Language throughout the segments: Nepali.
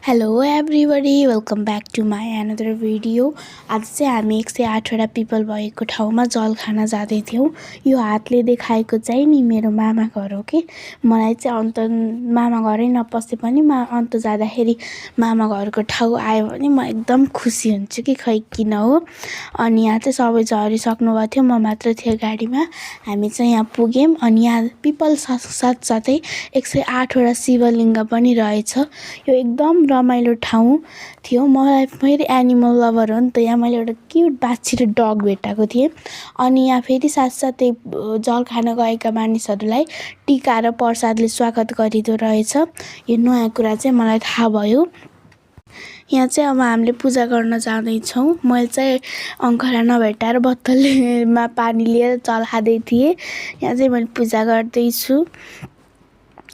Hello everybody welcome back to my another video. आज चाहिँ हामी 108वटा पिपल भएको ठाउँमा जल खान जाँदै थियौँ। यो हातले देखाएको चाहिँ नि मेरो मामा घर हो कि मलाई चाहिँ अन्त मामा घरै नपसे पनि अन्त जाँदाखेरि मामा घरको ठाउँ आयो भने म एकदम खुसी हुन्छु कि खै किन हो। अनि यहाँ चाहिँ सबै झरिसक्नु भएको थियो, म मात्र थिएँ गाडीमा। हामी चाहिँ यहाँ पुग्यौँ अनि यहाँ पिपल साथसाथै 108वटा शिवलिङ्ग पनि रहेछ। यो एकदम रमाइलो ठाउँ थियो। मलाई फेरि एनिमल लभर हो नि त, यहाँ मैले एउटा क्युट बाछी र डग भेटाएको थिएँ। अनि यहाँ फेरि साथसाथै जल खान गएका मानिसहरूलाई टिका र प्रसादले स्वागत गरिँदो रहेछ। यो नयाँ कुरा चाहिँ मलाई थाहा भयो। यहाँ चाहिँ अब हामीले पूजा गर्न जाँदैछौँ। मैले चाहिँ अङ्करा नभेटाएर बोतलमा पानी लिएर चलाउँदै थिएँ। यहाँ चाहिँ मैले पूजा गर्दैछु।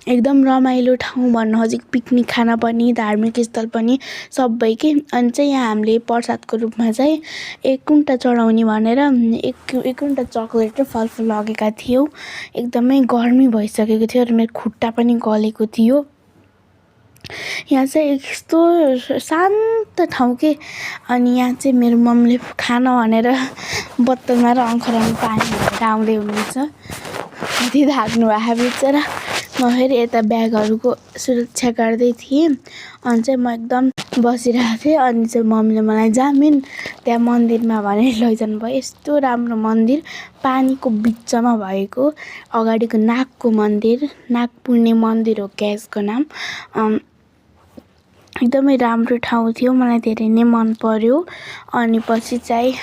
एकदम रमाइलो ठाउँ भन्न खोजेको, पिकनिक खान पनि धार्मिक स्थल पनि सबै के। अनि चाहिँ यहाँ हामीले प्रसादको रूपमा चाहिँ 1 कुन्टा चढाउने भनेर 1 कुन्टा चक्लेट र फलफुल लगेका थियौँ। एकदमै गर्मी भइसकेको थियो र मेरो खुट्टा पनि गलेको थियो। यहाँ चाहिँ यस्तो शान्त ठाउँ के। अनि यहाँ चाहिँ मेरो मम्मीले खाना भनेर बोतलमा र अङ्खरामा पानी हालेर आउँदै हुनुहुन्छ। कति धाग्नु भएको बिचरा। म फेरि यता ब्यागहरूको सुरक्षा गर्दै थिएँ। अनि चाहिँ म एकदम बसिरहेको थिएँ। अनि चाहिँ मम्मीले मलाई जामिन त्यहाँ मन्दिरमा भनेर लैजानु भयो। यस्तो राम्रो मन्दिर, पानीको बिचमा भएको, अगाडिको नागको मन्दिर, नाग पुर्णे मन्दिर हो क्या यसको नाम। एकदमै राम्रो ठाउँ थियो, मलाई धेरै नै मन पर्यो। अनि पछि चाहिँ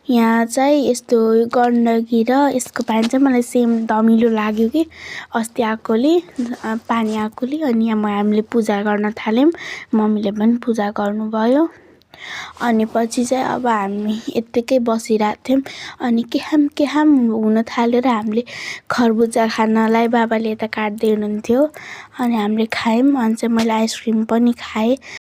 यहाँ चाहिँ यस्तो गण्डकी र यसको पानी चाहिँ मलाई सेम धमिलो लाग्यो कि अस्ति आएकोले पानी आएकोले। अनि हामीले पूजा गर्न थाल्यौँ, मम्मीले पनि पूजा गर्नुभयो। अनि पछि चाहिँ अब हामी यत्तिकै बसिरहेको थियौँ। अनि केहाम हुन थाल्यो र हामीले खरबुजा खानलाई बाबाले यता काट्दै हुनुहुन्थ्यो। अनि हामीले खायौँ। अनि चाहिँ मैले आइसक्रिम पनि खाएँ।